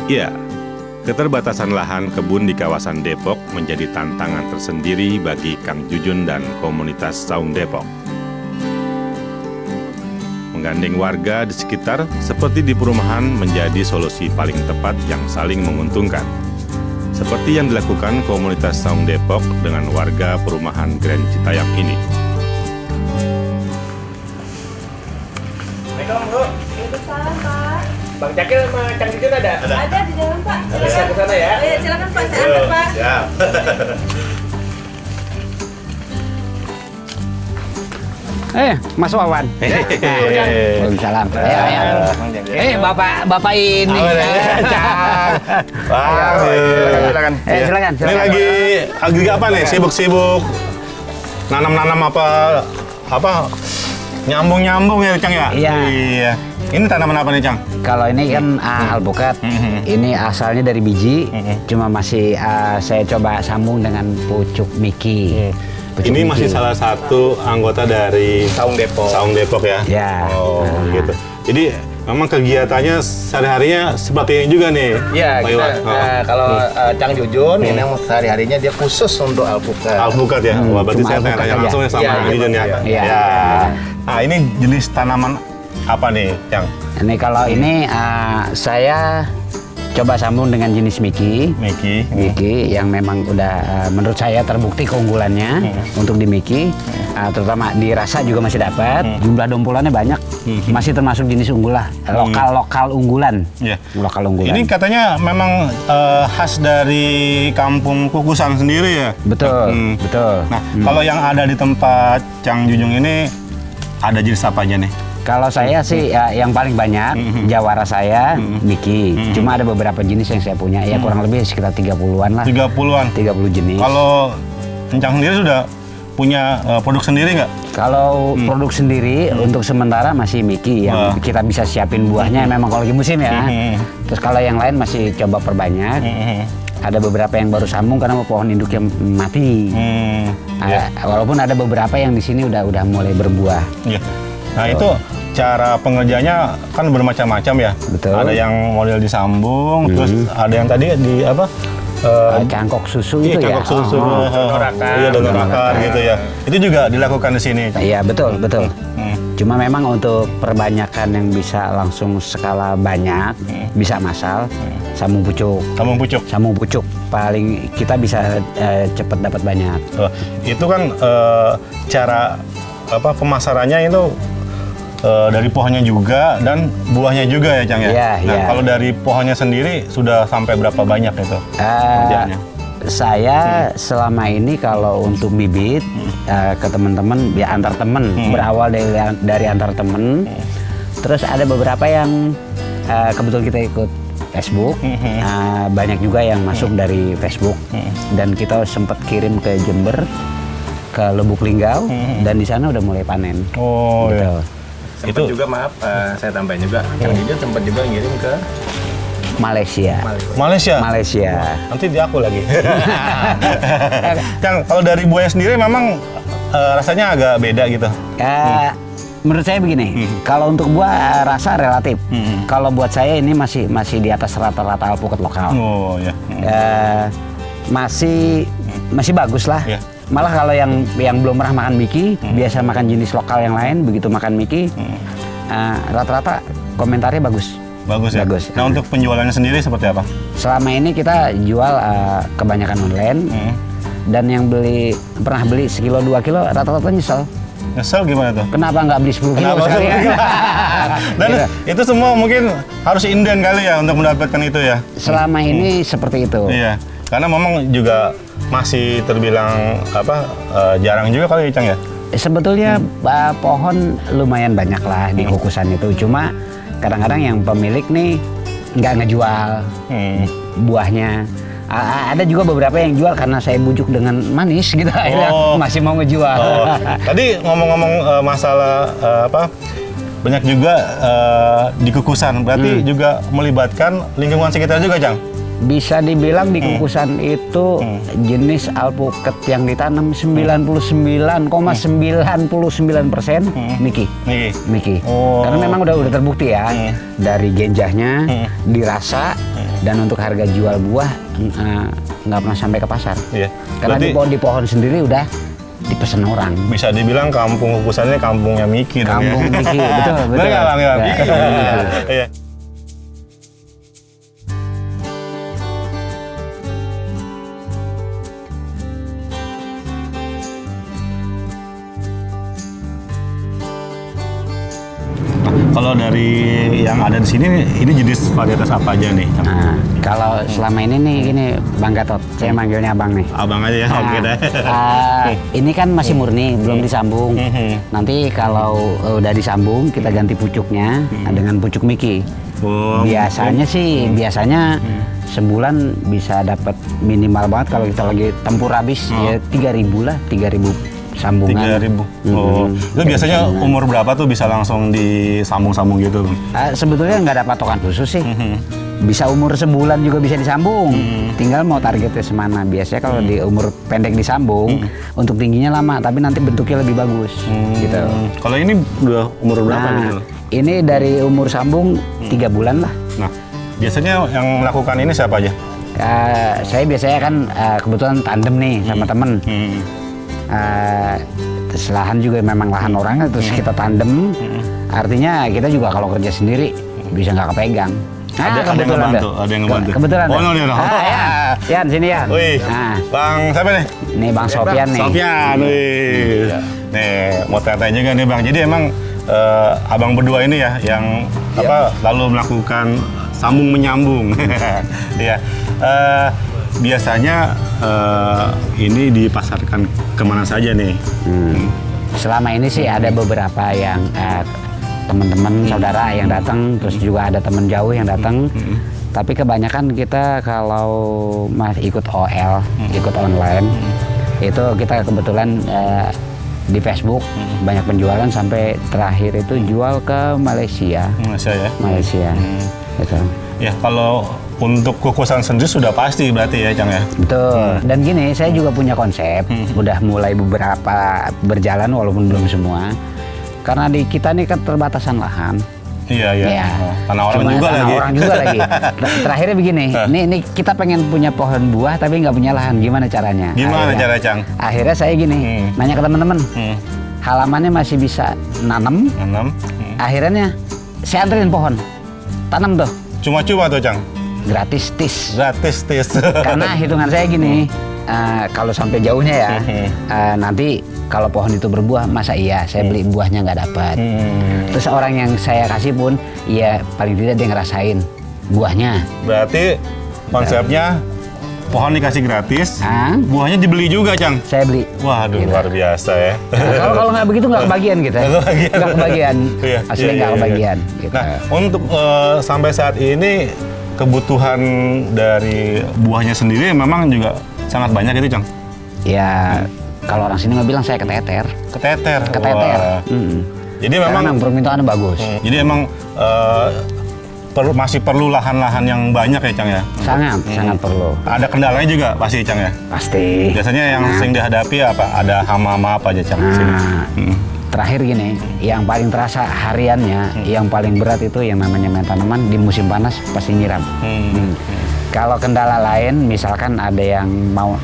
Ya, keterbatasan lahan kebun di kawasan Depok menjadi tantangan tersendiri bagi Kang Jujun dan komunitas Saung Depok. Menggandeng warga di sekitar seperti di perumahan menjadi solusi paling tepat yang saling menguntungkan. Seperti yang dilakukan komunitas Saung Depok dengan warga perumahan Grand Citayam ini. Assalamualaikum, Bu. Waalaikumsalam, Pak. Bang Cakil sama Kang Jujun ada? Ada di dalam, Pak. Bisa ke sana ya? Iya, silakan Pak, saya antar, Pak. Siap. Mas Wawan. Waalaikumsalam. Bapak ini. Silakan. Silakan. Ini lagi apa nih? Sibuk-sibuk nanam-nanam apa nyambung ya, Cang ya? Iya. Ini tanaman apa nih, Cang? Kalau ini kan alpukat. Ini asalnya dari biji. Cuma masih saya coba sambung dengan pucuk Miki. Pucuk Ini Miki. masih salah satu anggota dari Saung Depok. Saung Depok ya? Ya. Oh, gitu. Jadi memang kegiatannya sehari-harinya seperti ini juga nih. Iya, Pak kita, Iwan? kalau Kang Jujun ini yang sehari-harinya dia khusus untuk alpukat. Alpukat ya? Wah, berarti cuma saya tanya alpukat langsung ya sama Iya, Kang Jujun ya? iya. Ya. Nah, ini jenis tanaman apa nih, Cang? Ini kalau ini saya coba sambung dengan jenis Miki. Miki yang memang udah menurut saya terbukti keunggulannya untuk di Miki, terutama di rasa juga masih dapat. Jumlah dompulannya banyak, masih termasuk jenis unggulan lokal unggulan. Iya. Lokal unggulan. Ini katanya memang khas dari kampung Kukusan sendiri ya? betul, betul. Nah, kalau yang ada di tempat Cang Jujung ini ada jenis apa aja nih? Kalau saya sih yang paling banyak jawara saya Miki. Cuma ada beberapa jenis yang saya punya, ya kurang lebih sekitar 30-an lah. 30-an? 30 jenis. Kalau Cang sendiri sudah punya produk sendiri nggak? Kalau produk sendiri untuk sementara masih Miki yang kita bisa siapin buahnya memang kalau lagi musim ya. Terus kalau yang lain masih coba perbanyak. Ada beberapa yang baru sambung karena pohon induk yang mati. Walaupun ada beberapa yang di sini udah mulai berbuah. Iya. Nah, itu cara pengerjanya kan bermacam-macam ya. Betul. Ada yang model disambung, terus ada yang tadi di apa? Cangkok susu Iya, itu ya. cangkok susu. donor akar. Iya, donor akar gitu ya. Itu juga dilakukan di sini. Iya, betul. Cuma memang untuk perbanyakan yang bisa langsung skala banyak, bisa massal, sambung pucuk. Sambung pucuk paling kita bisa cepat dapat banyak. Itu kan cara pemasarannya itu dari pohonnya juga dan buahnya juga ya, Cang ya? Iya, Nah, iya. kalau dari pohonnya sendiri sudah sampai berapa banyak itu kerjaannya? Saya selama ini kalau untuk bibit ke teman-teman ya antar teman, berawal dari antar teman. Terus ada beberapa yang kebetulan kita ikut Facebook, banyak juga yang masuk dari Facebook, dan kita sempat kirim ke Jember, ke Lubuk Linggau, dan di sana udah mulai panen. Oh, Gitu. iya. Sempat juga, maaf, saya tambahin juga. Kang Jujun sempat juga ngirim ke Malaysia. Malaysia? Nanti di aku lagi. Cang, kalau dari buahnya sendiri memang rasanya agak beda gitu? Menurut saya begini, kalau untuk buah rasa relatif. Kalau buat saya ini masih di atas rata-rata alpukat lokal. Oh ya. Masih bagus lah. Yeah. Malah kalau yang belum pernah makan Miki, biasa makan jenis lokal yang lain, begitu makan Miki, rata-rata komentarnya bagus. Bagus ya? Bagus. Nah, untuk penjualannya sendiri seperti apa? Selama ini kita jual kebanyakan online, dan yang pernah beli sekilo 2 kilo rata-rata nyesel. Nyesel gimana tuh? Kenapa nggak beli 10 kilo Kenapa sekali? Dan Gitu. itu semua mungkin harus inden kali ya untuk mendapatkan itu ya? Selama ini seperti itu. Iya, karena memang juga masih terbilang jarang juga kali ya, Cang ya? Sebetulnya pohon lumayan banyak lah di Kukusan itu. Cuma kadang-kadang yang pemilik nih nggak ngejual buahnya. Ada juga beberapa yang jual karena saya bujuk dengan manis gitu, akhirnya masih mau ngejual. Tadi ngomong-ngomong masalah banyak juga di Kukusan, berarti juga melibatkan lingkungan sekitar juga, Cang? Bisa dibilang di Kukusan itu jenis alpukat yang ditanam 99,99% Miki. Oh. Karena memang udah terbukti ya dari genjahnya, dirasa, Dan untuk harga jual buah nggak pernah sampai ke pasar. Iya. Karena Berarti di pohon sendiri udah dipesen orang. bisa dibilang kampung kukusannya kampungnya Miki dong ya. Kampung Miki, betul. Bener nggak, Bang? Ya. Iya. Kalau dari yang ada di sini, ini jenis varietas apa aja nih? Nah, kalau selama ini nih gini Bang Gatot, saya manggilnya Abang nih. Abang aja ya, oke deh. Ini kan masih murni, belum disambung. Nanti kalau udah disambung, kita ganti pucuknya dengan pucuk Miki. Oh, Biasanya biasanya sebulan bisa dapat minimal banget kalau kita lagi tempur habis ya 3.000 lah, 3.000 sambungan. 3.000. Oh, itu biasanya umur berapa tuh bisa langsung disambung-sambung gitu, Bang? Sebetulnya nggak ada patokan khusus sih. Bisa umur sebulan juga bisa disambung. Tinggal mau targetnya semana. Biasanya kalau di umur pendek disambung, untuk tingginya lama, tapi nanti bentuknya lebih bagus. Gitu. Kalau ini udah umur berapa nih? Nah, ini dari umur sambung 3 bulan lah. Nah, biasanya yang melakukan ini siapa aja? Saya biasanya kan kebetulan tandem nih sama temen. Terus lahan juga memang lahan orang, terus kita tandem. Artinya kita juga kalau kerja sendiri bisa nggak kepegang. Ada yang ngebantu, ada yang ngebantu. Kebetulan. Oh, no. Yan, sini Yan. Wih, Nah, Bang siapa nih? ini Bang Sofian nih. Sofian, wih. Nih, mau tanya juga nih Bang. Jadi emang abang berdua ini ya yang lalu melakukan sambung menyambung. Iya. Biasanya ini dipasarkan kemana saja nih? Selama ini sih ada beberapa yang teman-teman saudara yang datang, terus juga ada teman jauh yang datang. Tapi kebanyakan kita kalau masih ikut OL, ikut online, itu kita kebetulan di Facebook banyak penjualan sampai terakhir itu jual ke Malaysia. Malaysia. Gitu. Ya kalau untuk kukusan sendiri sudah pasti berarti ya, Cang ya? Betul. Dan gini, saya juga punya konsep, udah mulai beberapa berjalan walaupun belum semua. Karena di kita nih kan terbatasan lahan. Iya. Ya. Tanah orang juga tanah lagi. orang juga lagi. Terakhirnya begini, ini kita pengen punya pohon buah tapi nggak punya lahan. Gimana caranya? Gimana cara, Cang? Akhirnya saya gini, nanya ke teman-teman, halamannya masih bisa nanam. Akhirnya saya anterin pohon, tanam tuh. Cuma-cuma tuh, Cang? Gratis tis. Gratis tis. Karena hitungan saya gini, kalau sampai jauhnya ya, nanti kalau pohon itu berbuah, masa iya saya beli buahnya nggak dapat. Terus orang yang saya kasih pun, ya paling tidak dia ngerasain buahnya. Berarti konsepnya pohon dikasih gratis, buahnya dibeli juga, Cang? Saya beli. Waduh, Gitu. luar biasa ya. Nah, kalau nggak begitu nggak kebagian kita. Nggak kebagian. Iya, Aslinya nggak kebagian. Gitu. Nah, untuk sampai saat ini kebutuhan dari buahnya sendiri memang juga sangat banyak itu, Cang? Ya, kalau orang sini mah bilang saya keteter. Keteter. Keteter. Wah. Jadi memang Karena permintaan bagus. Jadi emang masih perlu lahan-lahan yang banyak ya, Cang ya? Sangat perlu. Ada kendalanya juga pasti, Cang ya? Pasti. Biasanya yang sering dihadapi apa? Ada hama-hama apa aja, Cang? Terakhir gini, yang paling terasa hariannya, yang paling berat itu yang namanya main tanaman di musim panas pasti nyiram. Kalau kendala lain, misalkan ada yang mau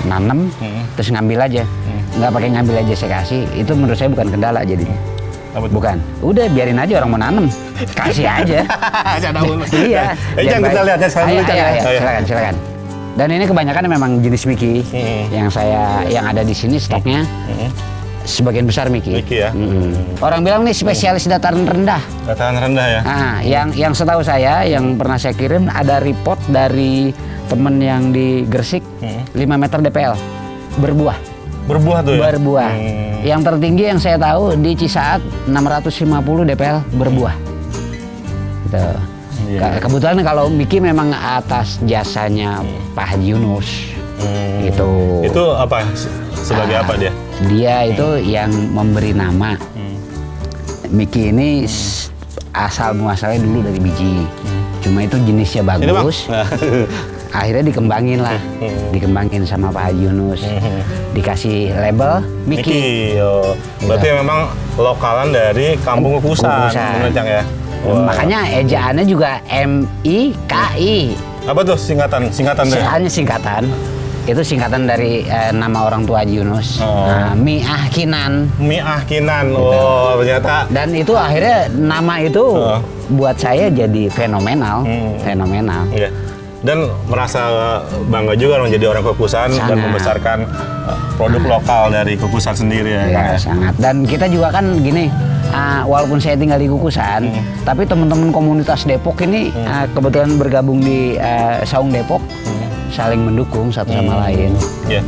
nanam, terus ngambil aja, nggak pakai ngambil aja saya kasih, itu menurut saya bukan kendala jadinya. Bukan, udah biarin aja orang mau nanam, kasih aja. Iya. Cang, kita lihat ya sekarang dulu, Cang. Silakan. Dan ini kebanyakan memang jenis Miki yang ada di sini stoknya. Sebagian besar Miki. Miki ya. Orang bilang nih spesialis dataran rendah. Dataran rendah ya. Nah, yang setahu saya, yang pernah saya kirim ada report dari temen yang di Gresik, 5 meter DPL berbuah. Berbuah tuh ya. Berbuah. Yang tertinggi yang saya tahu di Cisaat 650 DPL berbuah. Gitu. Kebetulan kalau Miki memang atas jasanya Pak Haji Yunus. Gitu. Itu apa? Sebagai apa dia? Dia itu yang memberi nama. Miki ini asal muasalnya dulu dari biji. Cuma itu jenisnya bagus. Akhirnya dikembangin lah. Dikembangin sama Pak Haji Yunus. Dikasih label Miki. Berarti memang lokalan dari Kampung Kukusan, menurut Cang ya? Wah. Makanya ejaannya juga MIKI. Apa tuh singkatan deh? Hanya singkatan. Itu singkatan dari nama orang tua Haji Yunus. Oh. Mi'ah Kinan. Mi'ah Kinan. Oh, ternyata. Dan itu akhirnya nama itu Oh. buat saya jadi fenomenal. Fenomenal. Iya. Dan merasa bangga juga menjadi orang Kukusan dan Sangat. membesarkan produk lokal dari Kukusan sendiri ya, Kang, Ya, ya. sangat. Dan kita juga kan gini, walaupun saya tinggal di Kukusan, tapi teman-teman komunitas Depok ini kebetulan bergabung di Saung Depok, saling mendukung satu sama lain. Iya.